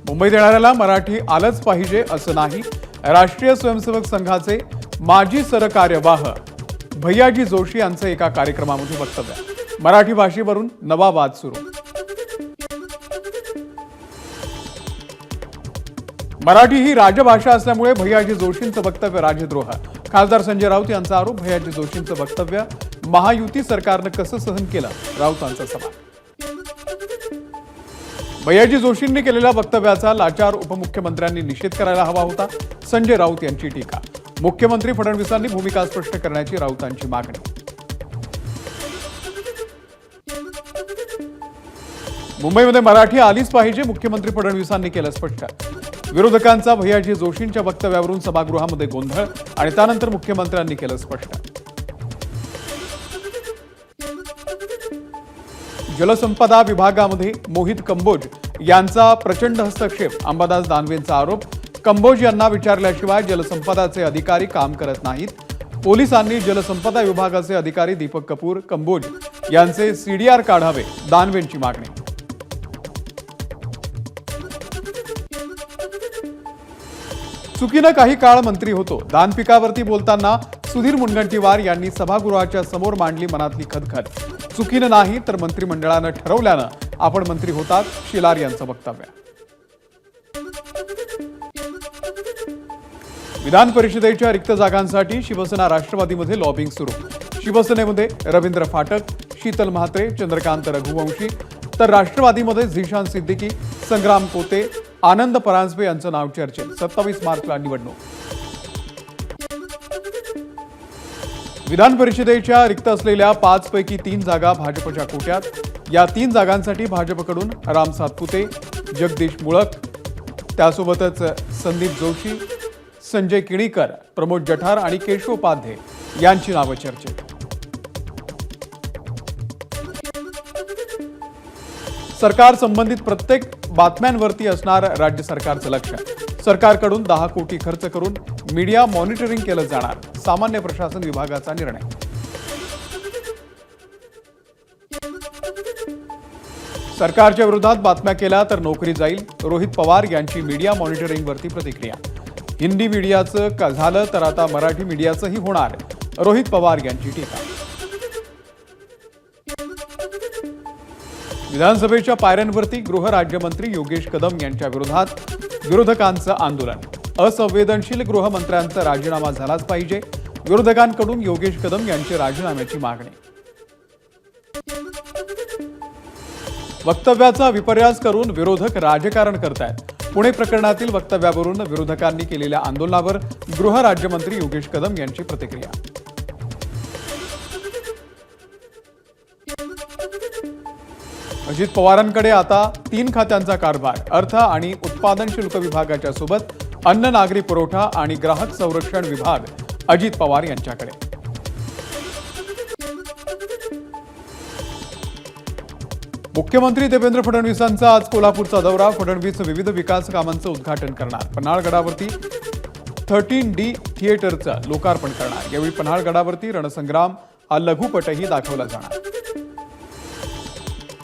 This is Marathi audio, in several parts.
मुंबईत येणाऱ्याला मराठी आलंच पाहिजे असं नाही. राष्ट्रीय स्वयंसेवक संघाचे माजी सरकार्यवाह भैयाजी जोशी यांचं एका कार्यक्रमामध्ये वक्तव्य. मराठी भाषेवरून नवा वाद सुरू. मराठी ही राजभाषा असल्यामुळे भैयाजी जोशींचं वक्तव्य राजद्रोह. खासदार संजय राऊत यांचा आरोप. भैयाजी जोशींचं वक्तव्य महायुती सरकारनं कसं सहन केलं, राऊतांचा सवाल. भैयाजी जोशींनी केलेल्या वक्तव्याचा लाचार उपमुख्यमंत्र्यांनी निषेध करायला हवा होता. संजय राऊत यांची टीका. मुख्यमंत्री फडणवीसांनी भूमिका स्पष्ट करण्याची राऊतांची मागणी. मुंबईमध्ये मराठी आलीच पाहिजे, मुख्यमंत्री फडणवीसांनी केलं स्पष्ट. विरोधकांचा भैयाजी जोशींच्या वक्तव्यावरून सभागृहामध्ये गोंधळ आणि त्यानंतर मुख्यमंत्र्यांनी केलं स्पष्ट. जलसंपदा विभागामध्ये मोहित कंबोज यांचा प्रचंड हस्तक्षेप. अंबादास दानवेंचा आरोप. कंबोज यांना विचारल्याशिवाय जलसंपदाचे अधिकारी काम करत नाहीत. पोलिसांनी जलसंपदा विभागाचे अधिकारी दीपक कपूर, कंबोज यांचे सीडीआर काढावे, दानवेंची मागणी. चुकीनं काही काळ मंत्री होतो. दान पिकावरती बोलताना सुधीर मुनगंटीवार यांनी सभागृहाच्या समोर मांडली मनातली खदखद. चुकीनं नाही तर मंत्रिमंडळानं ठरवल्यानं आपण मंत्री होतात, शिलार यांचं वक्तव्य. विधान परिषदेच्या रिक्त जागांसाठी शिवसेना राष्ट्रवादीमध्ये लॉबिंग सुरू. शिवसेनेमध्ये रवींद्र फाटक, शीतल म्हात्रे, चंद्रकांत रघुवंशी, तर राष्ट्रवादीमध्ये झिशान सिद्दीकी, संग्राम कोते, आनंद परांजपे यांचं नाव चर्चेत. 27 मार्चला निवडणूक. विधान परिषदेच्या रिक्त असलेल्या 5 पैकी 3 जागा भाजपच्या कोट्यात. या 3 जागांसाठी भाजपकडून राम सातपुते, जगदीश मुळक, त्यासोबतच संदीप जोशी, संजय किणीकर, प्रमोद जठार आणि केशव उपाध्ये यांची नावं चर्चेत. सरकार संबंधित प्रत्येक बातम्यांवरती असणार राज्य सरकारचं लक्ष. सरकारकडून 10 कोटी खर्च करून मीडिया मॉनिटरिंग केलं जाणार, सामान्य प्रशासन विभागाचा निर्णय. सरकारच्या विरोधात बातम्या केल्या तर नोकरी जाईल. रोहित पवार यांची मीडिया मॉनिटरिंगवरती प्रतिक्रिया. हिंदी मीडियाचं झालं तर आता मराठी मीडियाचंही होणार, रोहित पवार यांची टीका. विधानसभेच्या पायऱ्यांवरती गृहराज्यमंत्री योगेश कदम यांच्या विरोधात विरोधकांचं आंदोलन. असंवेदनशील गृहमंत्र्यांचा राजीनामा झालाच पाहिजे. विरोधकांकडून योगेश कदम यांच्या राजीनाम्याची मागणी. वक्तव्याचा विपर्यास करून विरोधक राजकारण करतायत. पुणे प्रकरणातील वक्तव्यावरून विरोधकांनी केलेल्या आंदोलनावर गृहराज्यमंत्री योगेश कदम यांची प्रतिक्रिया. अजित पवारांकडे आता 3 खात्यांचा कारभार. अर्थ आणि उत्पादन शुल्क विभागाच्या सोबत अन्न, नागरी पुरवठा आणि ग्राहक संरक्षण विभाग अजित पवार यांच्याकडे. मुख्यमंत्री देवेंद्र फडणवीसांचा आज कोल्हापूरचा दौरा. फडणवीस विविध विकास कामांचं उद्घाटन करणार. पन्हाळगडावरती 13D थिएटरचं लोकार्पण करणार. यावेळी पन्हाळगडावरती रणसंग्राम हा लघुपटही दाखवला जाणार.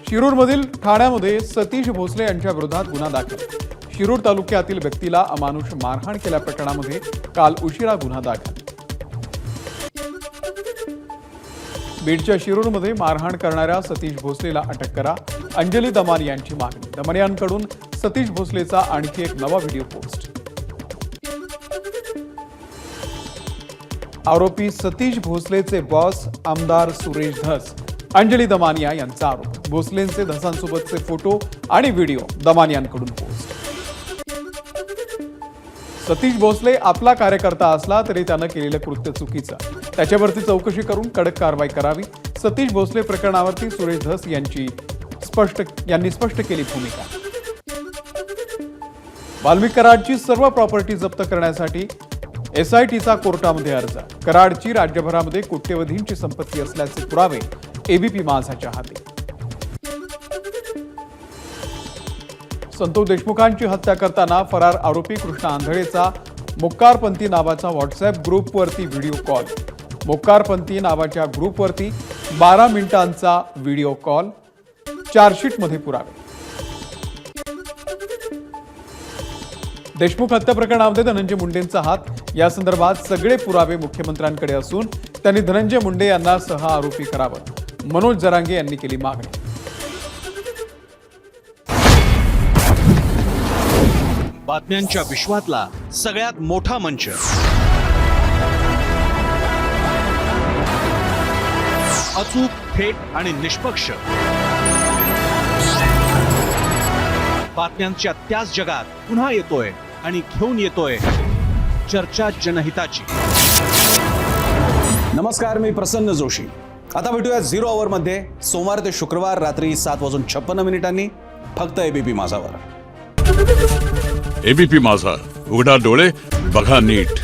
शिरूरमधील ठाण्यामध्ये सतीश भोसले यांच्या विरोधात गुन्हा दाखल. शिरूर तालुक्यातील व्यक्तीला अमानुष मारहाण केल्या प्रकरणामध्ये काल उशिरा गुन्हा दाखल. बीडच्या शिरूरमध्ये मारहाण करणाऱ्या सतीश भोसलेला अटक करा, अंजली दमानी यांची मागणी. दमानियांकडून सतीश भोसलेचा आणखी एक नवा व्हिडिओ पोस्ट. आरोपी सतीश भोसलेचे बॉस आमदार सुरेश धस, अंजली दमानिया यांचा आरोप. भोसलेंचे धसांसोबतचे फोटो आणि व्हिडिओ दमानियांकडून पोस्ट. सतीश भोसले आपला कार्यकर्ता असला तरी त्यानं केलेलं कृत्य चुकीचं. त्याच्यावरती चौकशी करून कडक कारवाई करावी. सतीश भोसले प्रकरणावरती सुरेश धस यांनी स्पष्ट केली भूमिका. वाल्मिक कराडची सर्व प्रॉपर्टी जप्त करण्यासाठी SITचा कोर्टामध्ये अर्ज. कराडची राज्यभरामध्ये कोट्यवधींची संपत्ती असल्याचे पुरावे ABP माझाच्या हाती. संतोष देशमुखांची हत्या करताना फरार आरोपी कृष्णा आंधळेचा मोक्कारपंथी नावाचा व्हॉट्सअप ग्रुपवरती व्हिडिओ कॉल. मोक्कारपंथी नावाच्या ग्रुपवरती 12 मिनिटांचा व्हिडिओ कॉल. चार्जशीटमध्ये पुरावे. देशमुख हत्या प्रकरणामध्ये धनंजय मुंडेंचा हात, या संदर्भात सगळे पुरावे मुख्यमंत्र्यांकडे असून त्यांनी धनंजय मुंडे यांना सहआरोपी करावं, मनोज जरांगे यांनी केली मागणी. बातम्यांच्या विश्वातला सगळ्यात मोठा मंच, अचूक, थेट आणि निष्पक्ष. बातम्यांच्या त्याच जगात पुन्हा येतोय आणि घेऊन येतोय चर्चा जनहिताची. नमस्कार, मी प्रसन्न जोशी. आता भेटूया 0 आवर मध्ये सोमवार ते शुक्रवार रात्री 7:56 फक्त एबीपी माझावर. एबीपी माझा, उघडा डोळे बघा नीट.